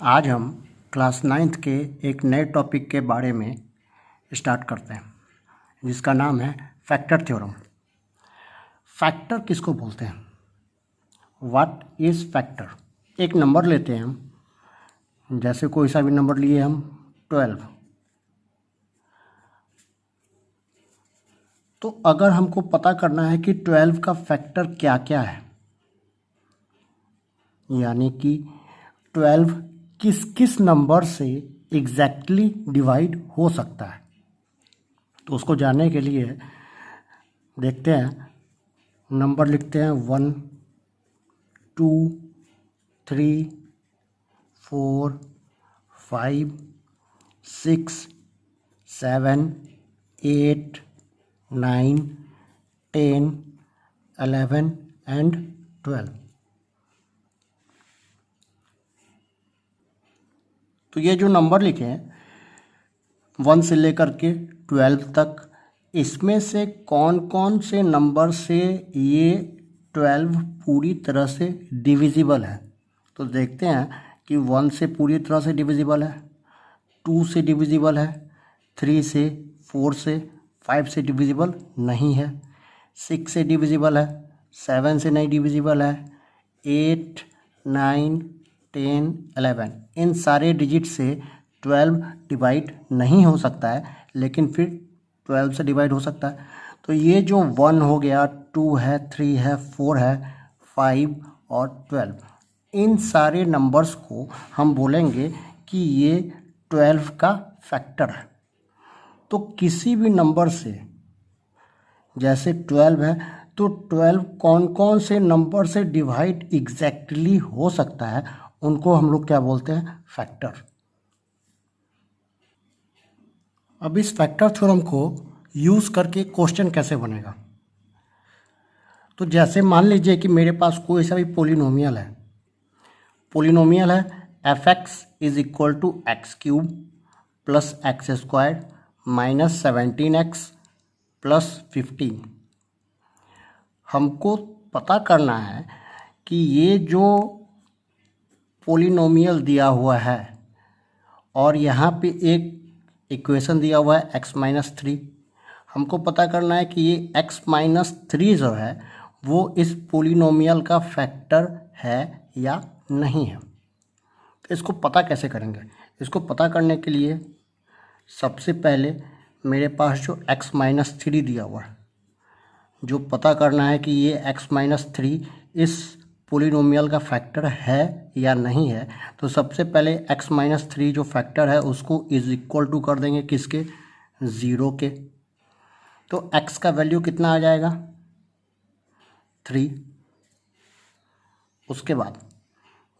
आज हम class 9th के एक नए टॉपिक के बारे में स्टार्ट करते हैं जिसका नाम है फैक्टर थ्योरम। फैक्टर किसको बोलते हैं? What is factor? एक नंबर लेते हैं हम, जैसे कोई सा भी नंबर लिए हम 12। तो अगर हमको पता करना है कि 12 का फैक्टर क्या क्या है, यानी कि 12 किस किस नंबर से एग्जैक्टली डिवाइड हो सकता है, तो उसको जानने के लिए देखते हैं। नंबर लिखते हैं 1 2 3 4 5 6 7 8 9 10 11 एंड 12। तो ये जो नंबर लिखे हैं 1 से लेकर के 12 तक, इसमें से कौन कौन से नंबर से ये 12 पूरी तरह से डिविजिबल है। तो देखते हैं कि 1 से पूरी तरह से डिविजिबल है, 2 से डिविजिबल है, 3 से, 4 से, 5 से डिविजिबल नहीं है, 6 से डिविजिबल है, 7 से नहीं डिविजिबल है, 8 9 10 11 इन सारे डिजिट से 12 डिवाइड नहीं हो सकता है, लेकिन फिर 12 से डिवाइड हो सकता है। तो ये जो 1 हो गया, 2 है, 3 है, 4 है, 5 और 12, इन सारे नंबर्स को हम बोलेंगे कि ये 12 का फैक्टर है। तो किसी भी नंबर से, जैसे 12 है, तो 12 कौन कौन से नंबर से डिवाइड एग्जैक्टली हो सकता है, उनको हम लोग क्या बोलते हैं? फैक्टर। अब इस फैक्टर थ्योरम को यूज़ करके क्वेश्चन कैसे बनेगा? तो जैसे मान लीजिए कि मेरे पास कोई सा भी पोलिनोमियल है f(x) is equal to x cube plus x square minus 17x plus 15। हमको पता करना है कि ये जो पोलिनोमियल दिया हुआ है और यहाँ पे एक इक्वेशन दिया हुआ है x-3, हमको पता करना है कि ये x-3 जो है वो इस पोलिनोमियल का फैक्टर है या नहीं है। तो इसको पता कैसे करेंगे? इसको पता करने के लिए सबसे पहले मेरे पास जो x-3 दिया हुआ है, जो पता करना है कि ये x-3 इस पोलिनोमियल का फैक्टर है या नहीं है, तो सबसे पहले x-3 जो फैक्टर है उसको इज इक्वल टू कर देंगे किसके? 0 के। तो x का वैल्यू कितना आ जाएगा? 3। उसके बाद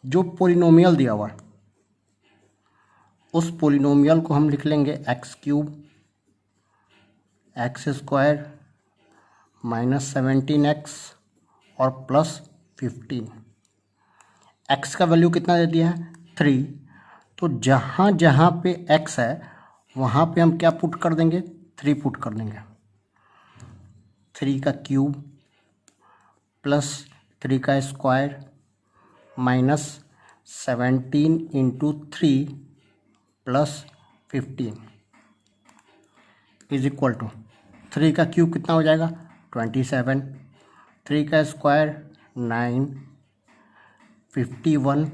जो पोलिनोमियल दिया हुआ है उस पोलिनोमियल को हम लिख लेंगे x cube x square minus 17x और प्लस 15। x का वैल्यू कितना दे दिया है? 3। तो जहाँ जहाँ पे x है वहाँ पे हम क्या पुट कर देंगे? 3 पुट कर देंगे। 3 का क्यूब प्लस 3 का square minus 17 into 3 plus 15 is equal to 3 का क्यूब कितना हो जाएगा? 27, 3 का स्क्वायर 9, 51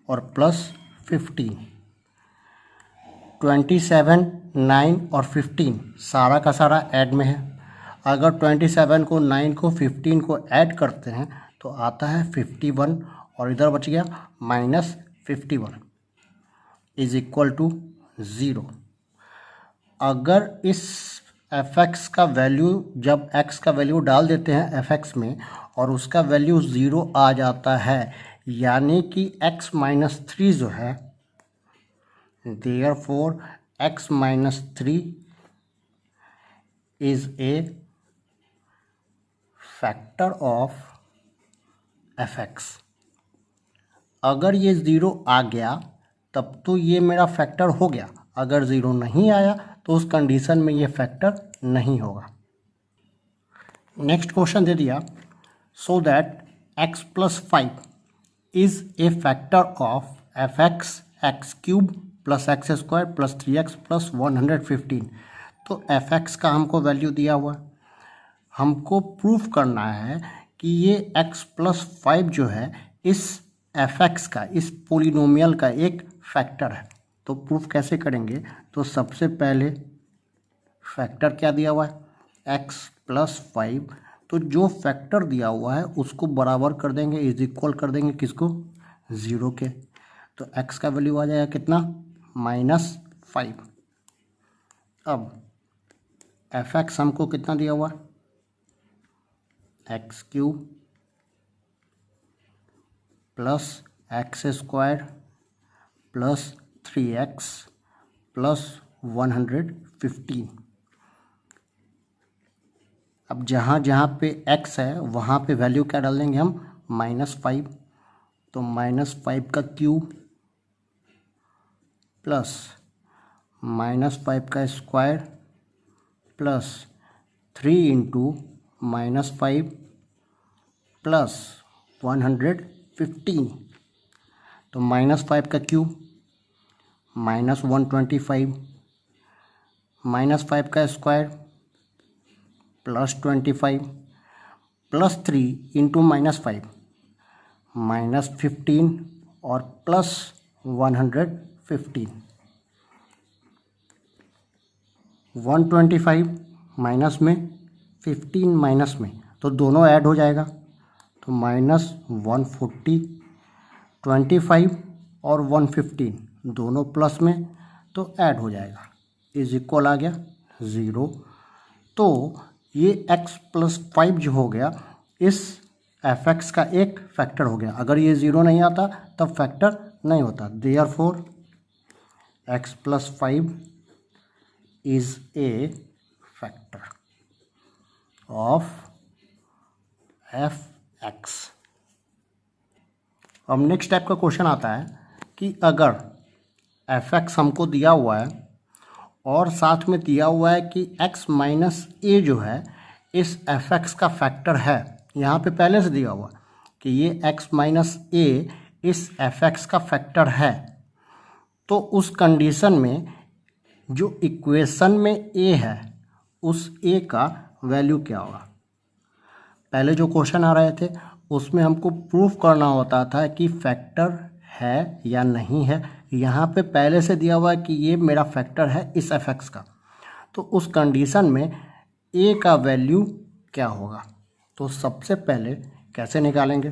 और प्लस 15। 27, 9 और 15 सारा का सारा ऐड में है। अगर 27 को, 9 को, 15 को ऐड करते हैं तो आता है 51 और इधर बच गया माइनस 51 इज इक्वल टू 0। अगर इस f(x) का वैल्यू, जब x का वैल्यू डाल देते हैं f(x) में और उसका वैल्यू 0 आ जाता है, यानी कि x-3 जो है, therefore x-3 is a factor of f(x). अगर ये 0 आ गया तब तो ये मेरा फैक्टर हो गया, अगर 0 नहीं आया तो उस कंडीशन में ये फैक्टर नहीं होगा। नेक्स्ट क्वेश्चन दे दिया, so that x + 5 is a factor of F x cube plus x square plus 3x plus 115। तो एफ एक्स का हमको वैल्यू दिया हुआ, हमको प्रूफ करना है कि ये x प्लस 5 जो है इस एफ एक्स का, इस पोलिनोमियल का एक फैक्टर है। तो प्रूफ कैसे करेंगे? तो सबसे पहले फैक्टर क्या दिया हुआ है? x plus 5। तो जो फैक्टर दिया हुआ है उसको बराबर कर देंगे, इज इक्वल कर देंगे किसको? 0 के। तो x का वैल्यू आ जाएगा कितना? -5। अब एफ एक्स हमको कितना दिया हुआ? X cube plus x square plus 3x plus 115। अब जहाँ जहाँ पे x है वहाँ पे वैल्यू क्या डाल देंगे हम? -5। तो -5 का क्यूब प्लस -5 का स्क्वायर प्लस 3 इंटू -5 प्लस 115। तो -5 का क्यूब -125, -5 का स्क्वायर प्लस 25 प्लस 3 इंटू -5 -15 और प्लस 115। 125 माइनस में, 15 माइनस में, तो दोनों ऐड हो जाएगा। तो -140, 25 और 115 दोनों प्लस में, तो ऐड हो जाएगा, इज इक्वल आ गया 0। तो ये x प्लस 5 जो हो गया इस एफ एक्स का एक फैक्टर हो गया। अगर ये 0 नहीं आता तब फैक्टर नहीं होता। Therefore x plus 5 is a factor of F x. अब नेक्स्ट टाइप का क्वेश्चन आता है कि अगर एफ एक्स हमको दिया हुआ है और साथ में दिया हुआ है कि x माइनस ए जो है इस एफ एक्स का फैक्टर है। यहाँ पे पहले से दिया हुआ कि ये x माइनस ए इस एफ एक्स का फैक्टर है। तो उस कंडीशन में जो इक्वेशन में a है उस a का वैल्यू क्या होगा? पहले जो क्वेश्चन आ रहे थे उसमें हमको प्रूफ करना होता था कि फैक्टर है या नहीं है। यहाँ पे पहले से दिया हुआ है कि ये मेरा फैक्टर है इस एफ एक्स का। तो उस कंडीशन में a का वैल्यू क्या होगा? तो सबसे पहले कैसे निकालेंगे?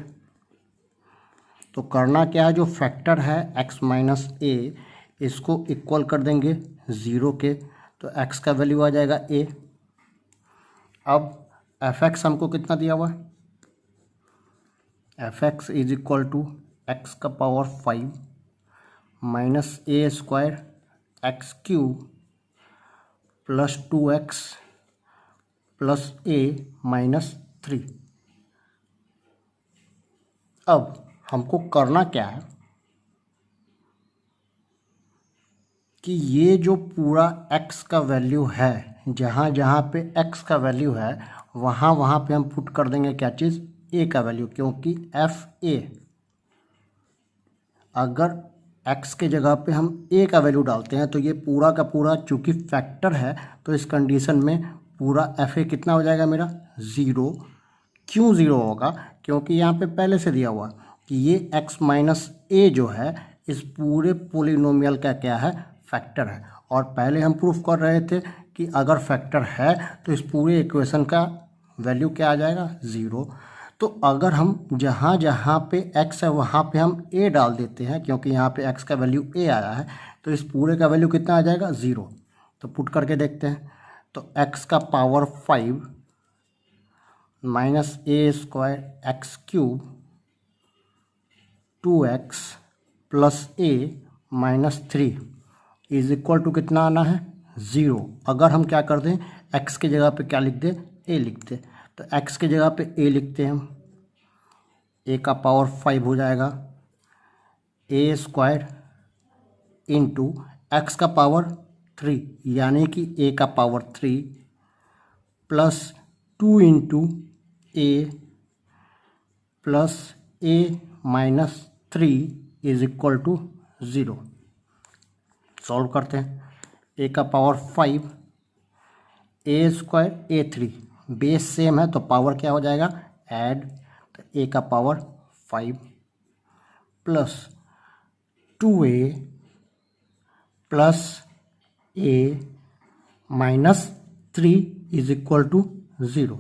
तो करना क्या है, जो फैक्टर है x माइनस ए इसको इक्वल कर देंगे 0 के। तो x का वैल्यू आ जाएगा a। अब एफ एक्स हमको कितना दिया हुआ है? F x is equal to x का power 5 minus a square x cube plus 2x plus a minus 3। अब हमको करना क्या है कि ये जो पूरा x का वैल्यू है, जहाँ जहाँ पे x का वैल्यू है वहाँ वहाँ पे हम पुट कर देंगे क्या चीज़? a का वैल्यू। क्योंकि एफ ए, अगर x के जगह पे हम a का वैल्यू डालते हैं तो ये पूरा का पूरा चूँकि फैक्टर है तो इस कंडीशन में पूरा एफ ए कितना हो जाएगा मेरा? 0। क्यों 0 होगा? क्योंकि यहाँ पे पहले से दिया हुआ कि ये x माइनस ए जो है इस पूरे पोलिनोमियल का क्या है? फैक्टर है। और पहले हम प्रूफ कर रहे थे कि अगर फैक्टर है तो इस पूरे इक्वेशन का वैल्यू क्या आ जाएगा? 0। तो अगर हम जहाँ जहाँ पे x है वहाँ पे हम a डाल देते हैं, क्योंकि यहाँ पे x का वैल्यू a आया है, तो इस पूरे का वैल्यू कितना आ जाएगा? 0। तो पुट करके देखते हैं। तो x का power 5 minus a square x cube 2x plus a minus 3 is equal to कितना आना है? 0। अगर हम क्या कर दें, x की जगह पे क्या लिख दें? a लिख दें। तो x की जगह पे a लिखते हैं हम, a का पावर 5 हो जाएगा a स्क्वायर इंटू एक्स का पावर 3 यानी कि a का power 3 plus 2 into a plus a minus 3 is equal to 0। Solve करते हैं। ए का power 5, a square A3, base same है तो पावर क्या हो जाएगा, ऐड। तो ए का power 5 plus 2a plus a minus 3 is equal to 0।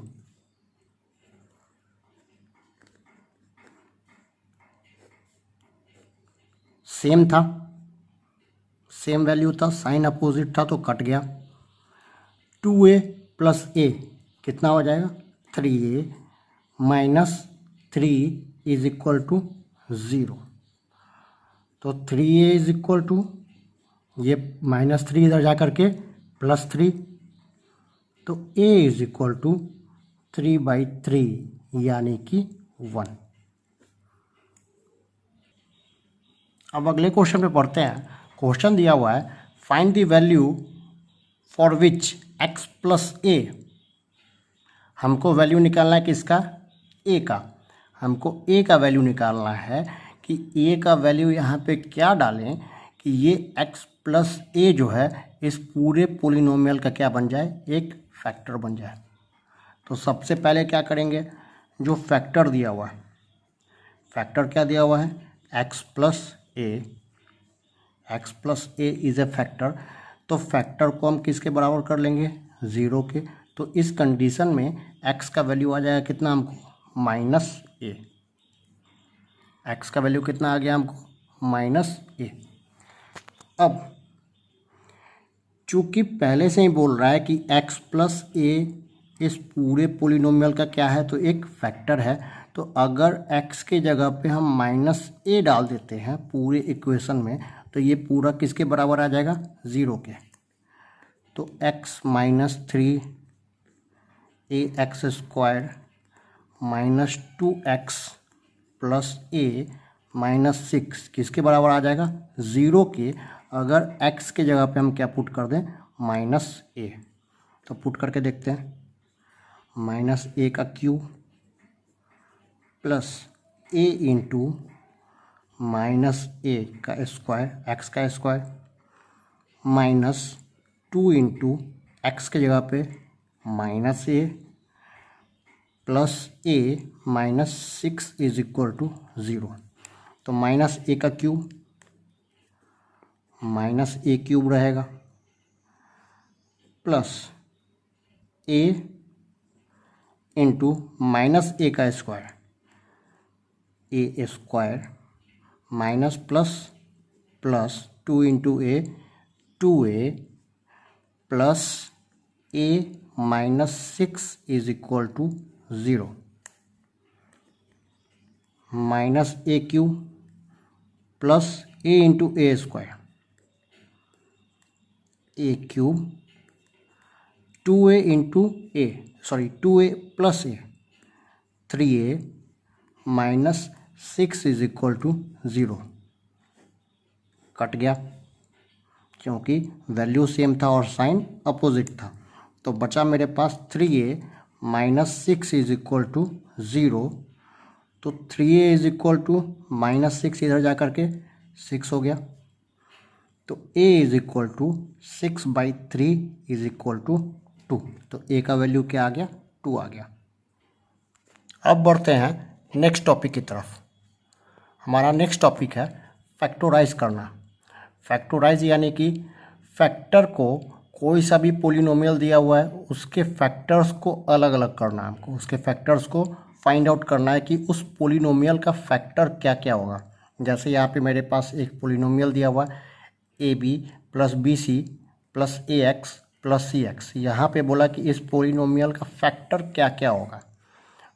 Same था, सेम वैल्यू था, साइन अपोजिट था तो कट गया। 2a प्लस a कितना हो जाएगा, 3a minus 3 is equal to 0। तो 3a इज इक्वल टू, ये -3 इधर जा करके +3, तो a इज इक्वल टू 3/3 यानी कि 1। अब अगले क्वेश्चन पे पढ़ते हैं। क्वेश्चन दिया हुआ है, find the value for which x plus a। हमको वैल्यू निकालना है किसका, a का। हमको a का वैल्यू निकालना है कि a का वैल्यू यहाँ पे क्या डालें कि ये x प्लस a जो है इस पूरे पोलिनोमियल का क्या बन जाए, एक फैक्टर बन जाए। तो सबसे पहले क्या करेंगे, जो फैक्टर दिया हुआ है, फैक्टर क्या दिया हुआ है, x plus a is a factor. तो फैक्टर को हम किसके बराबर कर लेंगे, 0 के। तो इस कंडीशन में x का वैल्यू आ जाएगा कितना हमको, -a। x का वैल्यू कितना आ गया हमको, -a। अब चूँकि पहले से ही बोल रहा है कि x प्लस a इस पूरे पोलिनोमियल का क्या है, तो एक फैक्टर है। तो अगर x के जगह पे हम -a डाल देते हैं पूरे इक्वेशन में, तो ये पूरा किसके बराबर आ जाएगा, 0 के। तो x minus 3 ax² -2x plus a -6 किसके बराबर आ जाएगा, 0 के। अगर x के जगह पे हम क्या पुट कर दें, -a। तो पुट करके देखते हैं, -a का cube plus a into -a का स्क्वायर, x का स्क्वायर, -2 इंटू x के जगह पे -a plus a -6 is equal to 0। तो -a का क्यूब, -a क्यूब रहेगा प्लस a इंटू -a का square, a square minus plus 2 into a 2a plus a -6 is equal to 0। -a cube plus a into a square, a cube 2a into a, 2a plus a 3a -6 is equal to 0। Cut गया क्योंकि value same था और sign opposite था। तो बचा मेरे पास 3a -6 is equal to 0। तो 3a is equal to -6 इधर जा करके 6 हो गया। तो a is equal to 6/3 is equal to 2। तो a का वैल्यू क्या आ गया, 2 आ गया। अब बढ़ते हैं नेक्स्ट टॉपिक की तरफ। हमारा नेक्स्ट टॉपिक है फैक्टोराइज करना। फैक्टोराइज यानी कि फैक्टर को, कोई सा भी पोलिनोमियल दिया हुआ है उसके फैक्टर्स को अलग अलग करना है हमको। उसके फैक्टर्स को फाइंड आउट करना है कि उस पोलिनोमियल का फैक्टर क्या क्या होगा। जैसे यहाँ पे मेरे पास एक पोलिनोमियल दिया हुआ है ab plus bc plus ax plus cx। यहाँ पे बोला कि इस पोलिनोमियल का फैक्टर क्या क्या होगा।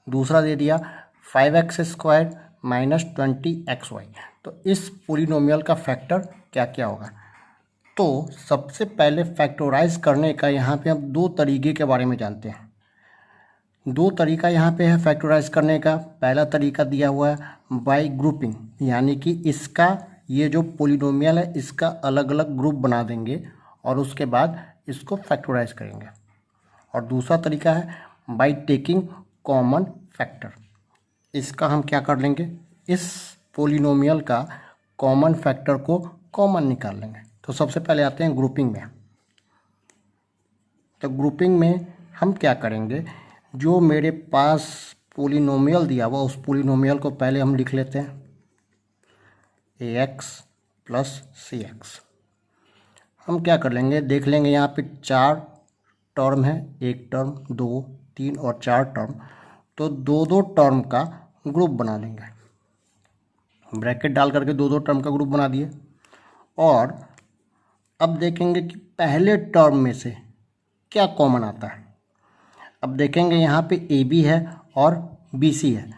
दूसरा दे दिया 5x² -20xy। तो इस पोलिनोमियल का फैक्टर क्या क्या होगा। तो सबसे पहले फैक्टोराइज करने का यहाँ पे हम दो तरीके के बारे में जानते हैं। दो तरीका यहाँ पे है फैक्टोराइज करने का। पहला तरीका दिया हुआ है बाय ग्रुपिंग, यानी कि इसका ये जो पोलिनोमियल है इसका अलग अलग ग्रुप बना देंगे और उसके बाद इसको फैक्टोराइज करेंगे। और दूसरा तरीका है बाय टेकिंग कॉमन फैक्टर। इसका हम क्या कर लेंगे, इस पोलिनोमियल का कॉमन फैक्टर को कॉमन निकाल लेंगे। तो सबसे पहले आते हैं ग्रुपिंग में। तो ग्रुपिंग में हम क्या करेंगे, जो मेरे पास पोलिनोमियल दिया हुआ उस पोलिनोमियल को पहले हम लिख लेते हैं ax प्लस सी एक्स। हम क्या कर लेंगे, देख लेंगे यहाँ पे 4 टर्म है, 1 टर्म 2 3 और 4 टर्म, तो 2 टर्म का ग्रुप बना लेंगे। ब्रैकेट डाल करके 2 टर्म का ग्रुप बना दिए। और अब देखेंगे कि पहले टर्म में से क्या कॉमन आता है। अब देखेंगे यहाँ पे ए बी है और बी सी है,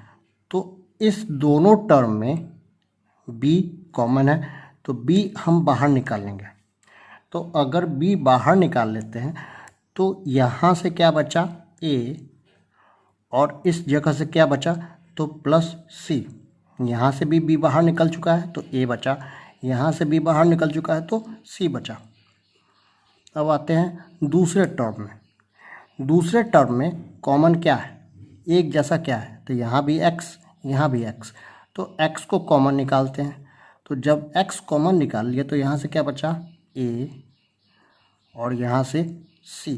तो इस दोनों टर्म में बी कॉमन है, तो बी हम बाहर निकाल लेंगे। तो अगर बी बाहर निकाल लेते हैं तो यहाँ से क्या बचा ए, और इस जगह से क्या बचा तो प्लस सी। यहाँ से भी बी बाहर निकल चुका है तो ए बचा, यहाँ से बी बाहर निकल चुका है तो सी बचा। अब आते हैं दूसरे टर्म में। दूसरे टर्म में कॉमन क्या है, एक जैसा क्या है, तो यहाँ भी एक्स यहाँ भी एक्स, तो एक्स को कॉमन निकालते हैं। तो जब एक्स कॉमन निकाल लिए तो यहाँ से क्या बचा ए और यहाँ से सी।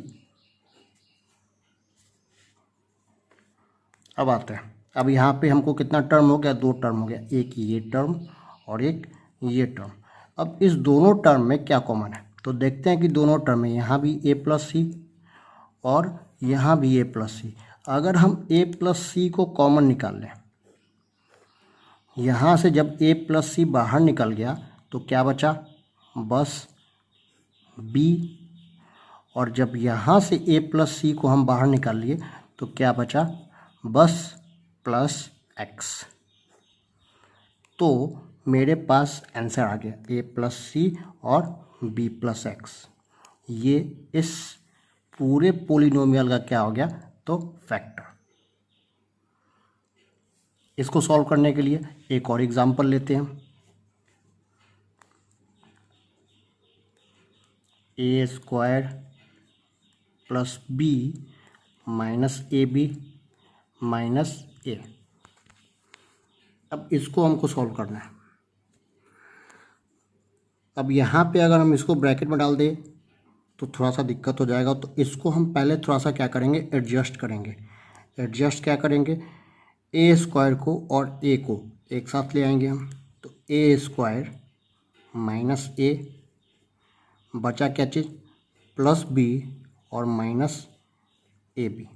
अब आते हैं, अब यहाँ पे हमको कितना टर्म हो गया, 2 टर्म हो गया, एक ये टर्म और एक ये टर्म। अब इस दोनों टर्म में क्या कॉमन है, तो देखते हैं कि दोनों टर्म में यहाँ भी ए प्लस सी और यहाँ भी ए प्लस सी। अगर हम ए प्लस सी को कॉमन निकाल लें, यहाँ से जब ए प्लस सी बाहर निकल गया तो क्या बचा बस बी, और जब यहाँ से ए प्लस सी को हम बाहर निकाल लिए तो क्या बचा बस प्लस एक्स। तो मेरे पास आंसर आ गया ए प्लस सी और बी प्लस एक्स। ये इस पूरे पोलिनोमियल का क्या हो गया तो फैक्टर। इसको सॉल्व करने के लिए एक और एग्जांपल लेते हैं। A square plus B minus A B minus A. अब इसको हमको सॉल्व करना है। अब यहाँ पे अगर हम इसको ब्रैकेट में डाल दें तो थोड़ा सा दिक्कत हो जाएगा, तो इसको हम पहले थोड़ा सा क्या करेंगे एडजस्ट करेंगे। एडजस्ट क्या करेंगे, ए स्क्वायर को और ए को एक साथ ले आएंगे हम, तो ए स्क्वायर माइनस ए, बचा क्या चीज़ प्लस बी और माइनस ए बी।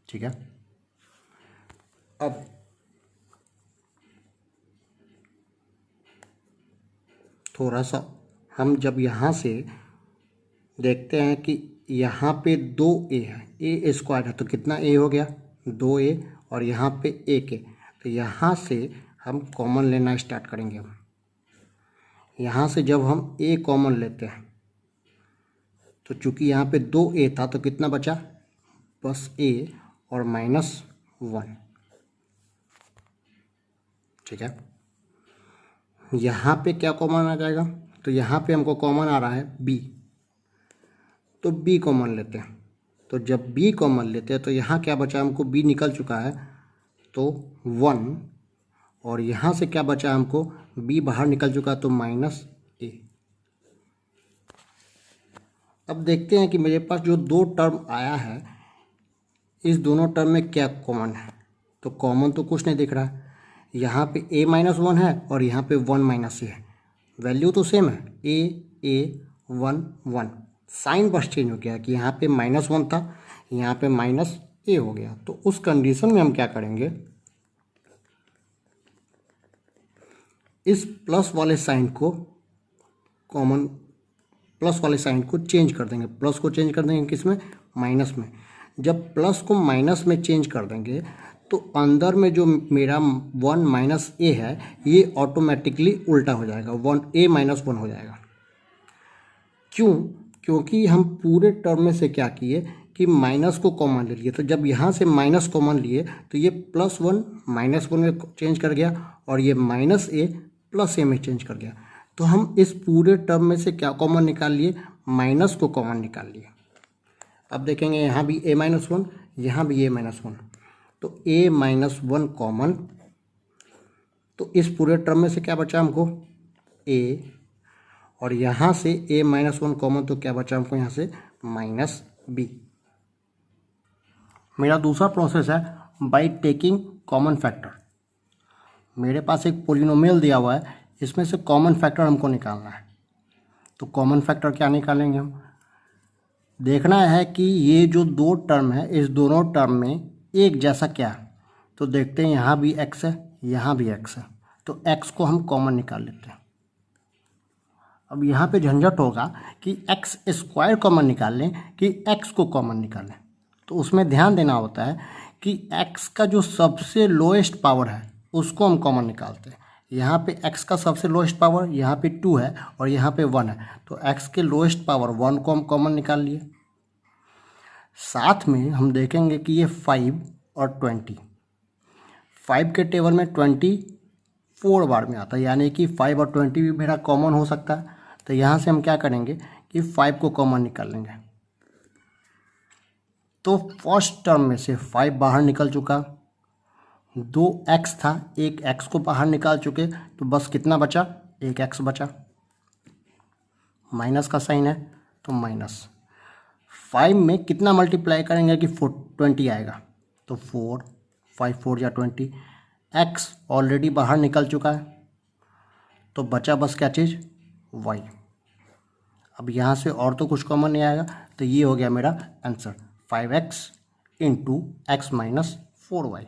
ठीक है। अब थोड़ा सा हम जब यहाँ से देखते हैं कि यहाँ पे 2a है, ए स्क्वायर है, तो कितना a हो गया 2a, और यहाँ पे 1 है, तो यहाँ से हम कॉमन लेना स्टार्ट करेंगे। हम यहाँ से जब हम a कॉमन लेते हैं तो चूँकि यहाँ पे 2a था तो कितना बचा बस a और माइनस 1। ठीक है। यहाँ पे क्या कॉमन आ जाएगा, तो यहाँ पे हमको कॉमन आ रहा है b, तो b कॉमन लेते हैं। तो जब b कॉमन लेते हैं तो यहाँ क्या बचा, हमको b निकल चुका है तो 1, और यहाँ से क्या बचा हमको b बाहर निकल चुका है तो माइनस a। अब देखते हैं कि मेरे पास जो 2 टर्म आया है इस दोनों टर्म में क्या कॉमन है, तो कॉमन तो कुछ नहीं दिख रहा है। यहाँ पे a माइनस 1 है और यहाँ पे 1 माइनस a है, वैल्यू तो सेम है a 1 1, साइन बस चेंज हो गया कि यहाँ पे -1 था, यहाँ पे माइनस a हो गया। तो उस कंडीशन में हम क्या करेंगे, इस प्लस वाले साइन को कॉमन, प्लस वाले साइन को चेंज कर देंगे। प्लस को चेंज कर देंगे किस में, माइनस में। जब प्लस को माइनस में चेंज कर देंगे तो अंदर में जो मेरा 1 माइनस ए है ये ऑटोमेटिकली उल्टा हो जाएगा, 1a माइनस 1 हो जाएगा। क्यों, क्योंकि हम पूरे टर्म में से क्या किए कि माइनस को कॉमन ले लिए, तो जब यहाँ से माइनस कॉमन लिए तो ये +1 -1 में चेंज कर गया और ये -a +a में चेंज कर गया। तो हम इस पूरे टर्म में से क्या कॉमन निकाल लिए, माइनस को कॉमन निकाल लिए। अब देखेंगे यहाँ भी a-1, यहाँ भी a-1, तो a माइनस 1 कॉमन, तो इस पूरे टर्म में से क्या बचा हमको a, और यहाँ से a माइनस 1 कॉमन, तो क्या बचा हमको यहाँ से माइनस b। मेरा दूसरा प्रोसेस है बाई टेकिंग कॉमन फैक्टर। मेरे पास एक पोलिनोमियल दिया हुआ है, इसमें से कॉमन फैक्टर हमको निकालना है। तो कॉमन फैक्टर क्या निकालेंगे हम, देखना है कि ये जो दो टर्म है इस दोनों टर्म में एक जैसा क्या है। तो देखते हैं यहाँ भी x है, यहाँ भी x है, तो x को हम कॉमन निकाल लेते हैं। अब यहाँ पे झंझट होगा कि x स्क्वायर कॉमन निकाल लें कि x को कॉमन निकालें। तो उसमें ध्यान देना होता है कि x का जो सबसे लोएस्ट पावर है उसको हम कॉमन निकालते हैं। यहाँ पे x का सबसे लोएस्ट पावर यहाँ पे 2 है और यहाँ पे 1 है, तो x के लोएस्ट पावर 1 को हम कॉमन निकाल लिए। साथ में हम देखेंगे कि ये 5 और 20, 5 के टेबल में 24 बार में आता है, यानी कि 5 और 20 भी मेरा कॉमन हो सकता है। तो यहाँ से हम क्या करेंगे कि 5 को कॉमन निकाल लेंगे। तो फर्स्ट टर्म में से 5 बाहर निकल चुका, 2x था, एक x को बाहर निकाल चुके, तो बस कितना बचा, एक x बचा। माइनस का साइन है तो माइनस। 5 में कितना मल्टीप्लाई करेंगे कि 20 आएगा, तो 4, 5 4 या 20। x ऑलरेडी बाहर निकल चुका है, तो बचा बस क्या चीज़, y। अब यहाँ से और तो कुछ कॉमन नहीं आएगा, तो ये हो गया मेरा answer 5x into x minus 4y।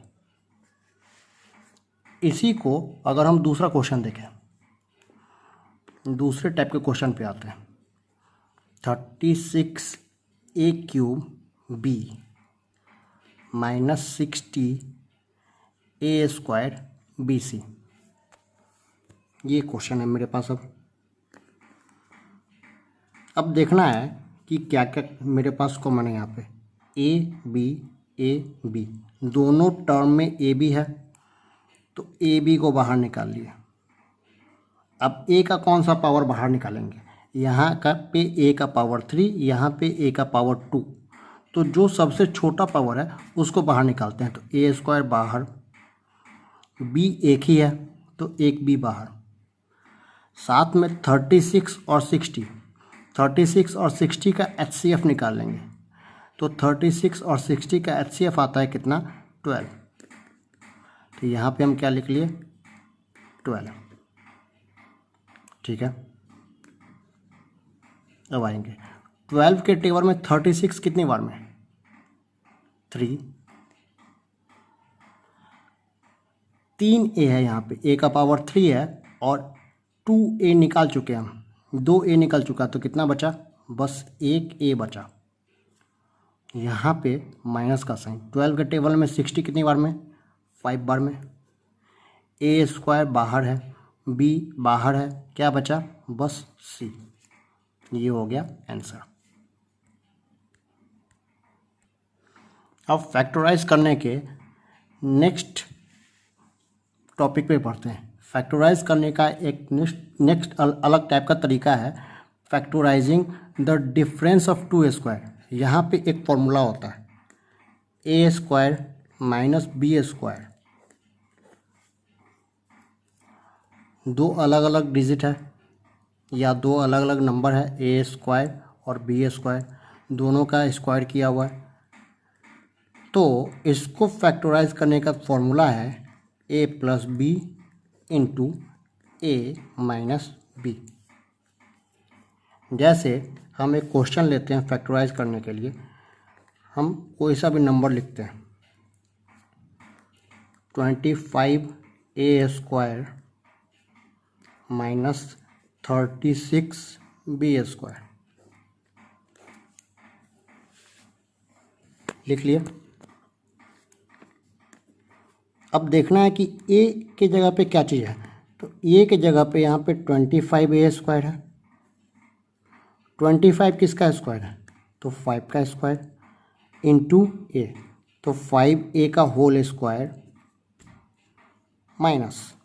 इसी को अगर हम दूसरा क्वेश्चन देखें, दूसरे टाइप के क्वेश्चन पे आते हैं। 36a cube b minus 60a square bc, ये क्वेश्चन है मेरे पास। अब देखना है कि क्या क्या मेरे पास कॉमन है। यहाँ पे a b दोनों टर्म में a b है, तो ए बी को बाहर निकाल लिए। अब ए का कौन सा पावर बाहर निकालेंगे, यहाँ का पे ए का पावर 3, यहाँ पे ए का पावर 2, तो जो सबसे छोटा पावर है उसको बाहर निकालते हैं। तो ए स्क्वायर बाहर, बी एक ही है तो एक बी बाहर। साथ में 36 और 60 का HCF निकाल लेंगे। तो 36 और 60 का HCF आता है कितना, 12। तो यहाँ पे हम क्या लिख लिए, 12। ठीक है, अब आएंगे 12 के टेबल में 36 कितनी बार में, 3 3a है, यहाँ पे a का पावर 3 है और 2a निकाल चुके हैं हम, 2a निकल चुका, तो कितना बचा, बस एक a बचा। यहाँ पे माइनस का साइन। 12 के टेबल में 60 कितनी बार में, 5 बार में। a स्क्वायर बाहर है, b बाहर है, क्या बचा, बस c। ये हो गया आंसर। अब फैक्टराइज करने के नेक्स्ट टॉपिक पे पढ़ते हैं। फैक्टराइज करने का एक नेक्स्ट अलग टाइप का तरीका है, factorising the difference of 2 square. यहाँ पे एक फॉर्मूला होता है, a square minus b square. दो अलग अलग डिजिट है या दो अलग अलग नंबर है, a स्क्वायर और b स्क्वायर, दोनों का स्क्वायर किया हुआ है। तो इसको फैक्टराइज करने का फॉर्मूला है a plus b into a minus b. जैसे हम एक क्वेश्चन लेते हैं फैक्टराइज करने के लिए, हम कोई सा भी नंबर लिखते हैं, 25a square minus 36b square लिख लिए। अब देखना है कि a के जगह पे क्या चीज़ है, तो a के जगह पे यहाँ पे 25a स्क्वायर है। 25 किसका स्क्वायर है, तो 5 का स्क्वायर इंटू a, तो 5a का होल स्क्वायर माइनस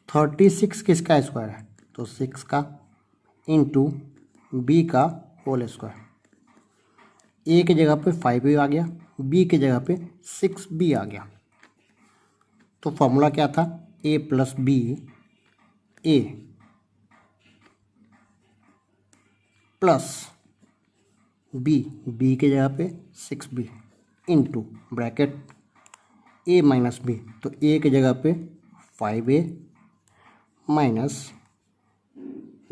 36 किसका स्क्वायर है, तो 6 का इंटू b का होल स्क्वायर। a की जगह पे 5 भी आ गया, बी की जगह पे 6b आ गया। तो फॉर्मूला क्या था, a plus b, a plus b, b की जगह पे 6b into bracket a minus b, तो a की जगह पे 5a माइनस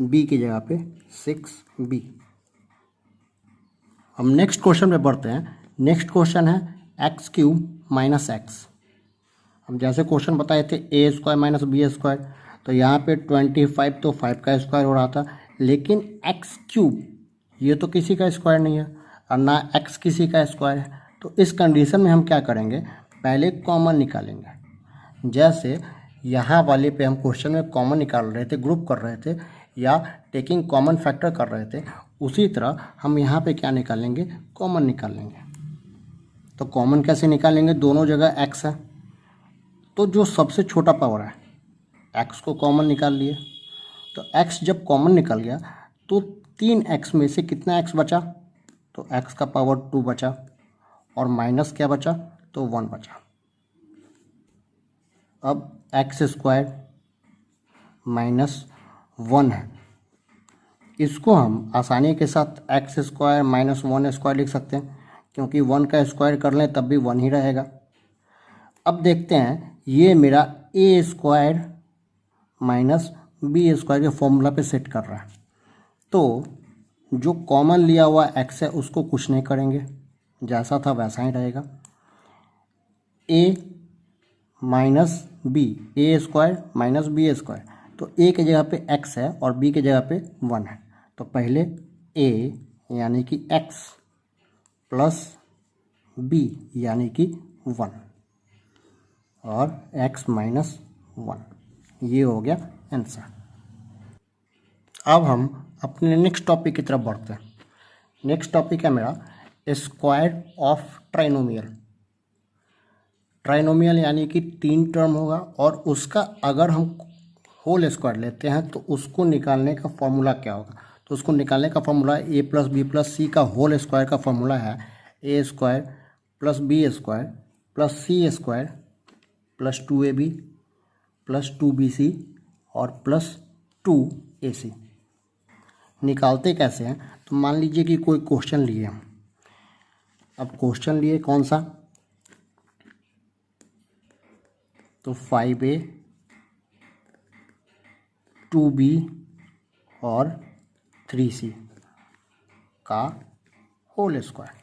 b की जगह पे 6b। हम नेक्स्ट क्वेश्चन पे बढ़ते हैं। नेक्स्ट क्वेश्चन है एक्स क्यूब माइनस एक्स। हम जैसे क्वेश्चन बताए थे ए स्क्वायर माइनस बी स्क्वायर, तो यहाँ पे 25 तो 5 का स्क्वायर हो रहा था, लेकिन एक्स क्यूब ये तो किसी का स्क्वायर नहीं है और ना एक्स किसी का स्क्वायर है। तो इस कंडीशन में हम क्या करेंगे, पहले कॉमन निकालेंगे। जैसे यहाँ वाले पे हम क्वेश्चन में कॉमन निकाल रहे थे, ग्रुप कर रहे थे या टेकिंग कॉमन फैक्टर कर रहे थे, उसी तरह हम यहाँ पे क्या निकालेंगे, कॉमन निकालेंगे। तो कॉमन कैसे निकालेंगे, दोनों जगह एक्स है, तो जो सबसे छोटा पावर है एक्स को कॉमन निकाल लिए। तो एक्स जब कॉमन निकल गया तो 3x में से कितना एक्स बचा, तो x का पावर 2 बचा और माइनस क्या बचा, तो 1 बचा। अब एक्स स्क्वायर माइनस 1 है, इसको हम आसानी के साथ एक्स स्क्वायर माइनस 1 स्क्वायर लिख सकते हैं, क्योंकि 1 का स्क्वायर कर लें तब भी 1 ही रहेगा। अब देखते हैं, ये मेरा A square minus B square के फॉर्मूला पे सेट कर रहा है। तो जो कॉमन लिया हुआ एक्स है उसको कुछ नहीं करेंगे, जैसा था वैसा ही रहेगा। ए माइनस बी, ए स्क्वायर माइनस बी स्क्वायर, तो ए की जगह पे एक्स है और बी की जगह पे 1 है। तो पहले ए यानी कि एक्स प्लस बी यानी कि 1 और x माइनस 1, ये हो गया आंसर। अब हम अपने नेक्स्ट टॉपिक की तरफ बढ़ते हैं। नेक्स्ट टॉपिक है मेरा स्क्वायर ऑफ ट्राइनोमियल। ट्राइनोमियल यानी कि 3 टर्म होगा और उसका अगर हम होल स्क्वायर लेते हैं तो उसको निकालने का फॉर्मूला क्या होगा, तो उसको निकालने का formula A plus B plus C का होल स्क्वायर का फॉर्मूला है A square plus B square plus C square plus 2ab plus 2bc और प्लस 2ac। निकालते कैसे हैं, तो मान लीजिए कि कोई क्वेश्चन लिए हम। अब क्वेश्चन लिए कौन सा, तो 5a 2b और 3c का होल स्क्वायर।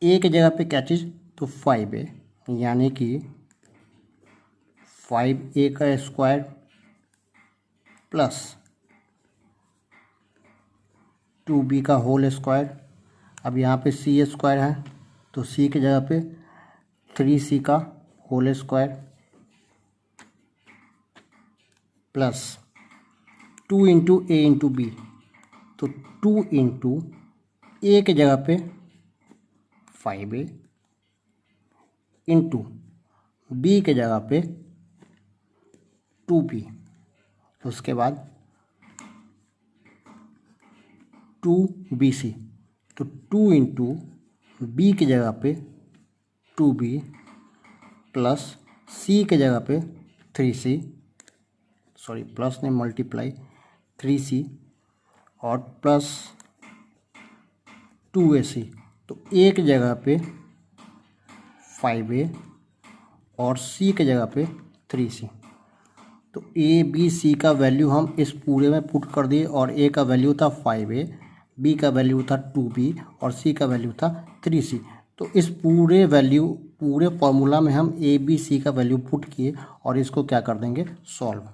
ए की जगह पे क्या चीज़, तो 5a यानी कि 5a का स्क्वायर प्लस 2b का होल स्क्वायर। अब यहाँ पे c स्क्वायर है तो c की जगह पे 3c का होल स्क्वायर प्लस 2 इंटू ए इंटू बी, तो 2 इंटू ए की जगह पे 5a इंटू बी के जगह पे 2b, उसके बाद 2bc, तो 2 इंटू बी की जगह पे 2b प्लस सी के जगह पे 3c, सॉरी प्लस ने मल्टीप्लाई 3c और प्लस 2ac, तो ए की जगह पे 5a और c के जगह पे 3c। तो ए बी सी का वैल्यू हम इस पूरे में पुट कर दिए और ए का वैल्यू था 5a, बी का वैल्यू था 2b और सी का वैल्यू था 3c। तो इस पूरे फॉर्मूला में हम ए बी सी का वैल्यू पुट किए और इसको क्या कर देंगे, सॉल्व।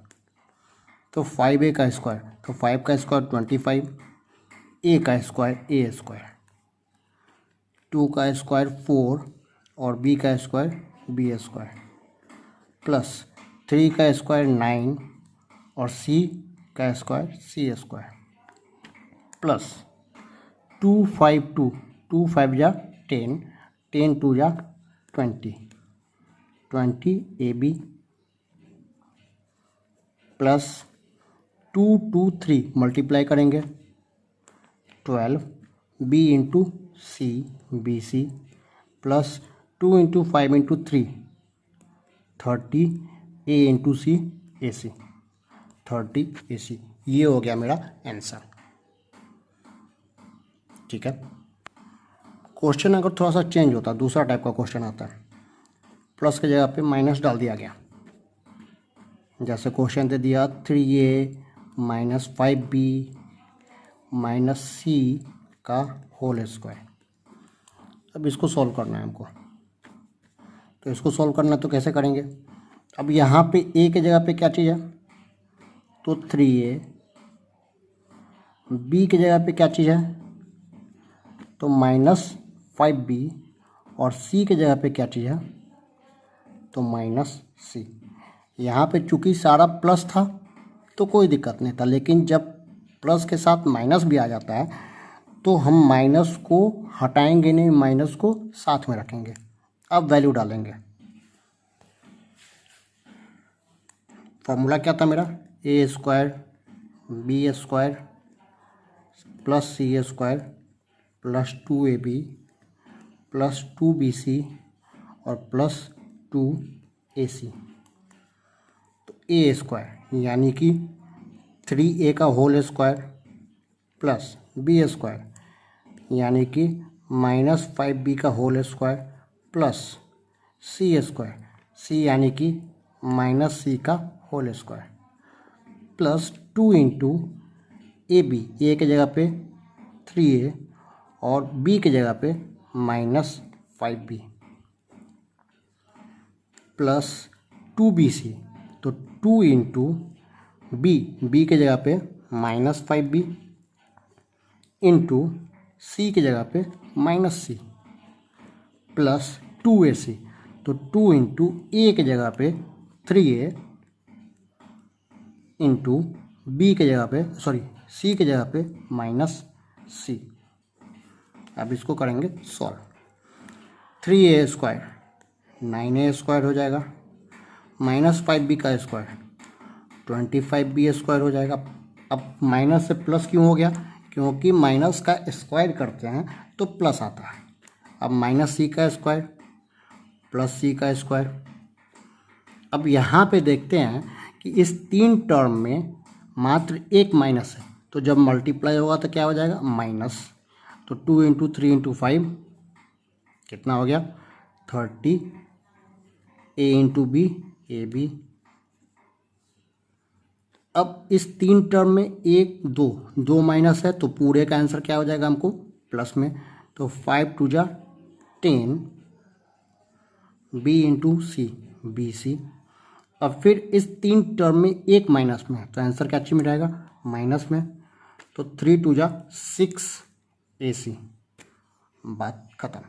तो 5a का स्क्वायर, तो 5 का स्क्वायर 25, ए का स्क्वायर ए स्क्वायर, 2 का स्क्वायर 4 और बी का स्क्वायर बी स्क्वायर प्लस 3 का स्क्वायर 9 और सी का स्क्वायर सी स्क्वायर प्लस 2 5 2, 2 5 जा 10, 10 2 जा 20, 20 ab प्लस 3 मल्टीप्लाई करेंगे 12 b into c b c plus 2 into 5 into 3 30 a into c a c 30 a c. ये हो गया मेरा आंसर। ठीक है, क्वेश्चन अगर थोड़ा सा चेंज होता, दूसरा टाइप का क्वेश्चन आता है, प्लस की जगह पे माइनस डाल दिया गया। जैसे क्वेश्चन दे दिया 3a minus 5b minus C का होल स्क्वायर। अब इसको सॉल्व करना है हमको, तो इसको सॉल्व करना तो कैसे करेंगे। अब यहाँ पे a की जगह पे क्या चीज़ है, तो 3a, b की जगह पे क्या चीज़ है, तो माइनस 5b, और c की जगह पे क्या चीज़ है, तो माइनस c। यहाँ पे चूँकि सारा प्लस था तो कोई दिक्कत नहीं था, लेकिन जब प्लस के साथ माइनस भी आ जाता है तो हम माइनस को हटाएंगे नहीं, माइनस को साथ में रखेंगे। अब वैल्यू डालेंगे। फॉर्मूला क्या था मेरा, A square B square plus C square plus 2ab plus 2bc और प्लस 2ac। तो ए स्क्वायर यानी कि 3a का whole square plus B square यानी कि माइनस 5b का whole square plus C square, C यानी कि माइनस सी का whole square plus 2 into A B, A की जगह पे 3a और b की जगह पे माइनस 5b प्लस 2bc, तो 2 इंटू बी, बी की जगह पे माइनस 5b इंटू सी की जगह पे माइनस सी प्लस 2ac, तो 2 इंटू ए की जगह पे 3a इंटू बी की जगह पे सी की जगह पे माइनस सी। अब इसको करेंगे solve. 3a square 9a square हो जाएगा, माइनस 5b का स्क्वायर 25b स्क्वायर हो जाएगा। अब माइनस से प्लस क्यों हो गया, क्योंकि माइनस का स्क्वायर करते हैं तो प्लस आता है। अब माइनस सी का स्क्वायर प्लस सी का स्क्वायर। अब यहाँ पे देखते हैं कि इस 3 टर्म में मात्र एक माइनस है, तो जब मल्टीप्लाई होगा तो क्या हो जाएगा, माइनस। तो 2 इंटू 3 इंटू 5 कितना हो गया, 30 a into B A B. अब इस 3 टर्म में एक दो माइनस है, तो पूरे का आंसर क्या हो जाएगा हमको, प्लस में। तो 5 2 जा 10 b into c b c. अब फिर इस 3 टर्म में एक माइनस में है, तो आंसर क्या चीज में रहेगा, माइनस में। तो 3 2 जा 6 AC। बात खत्म।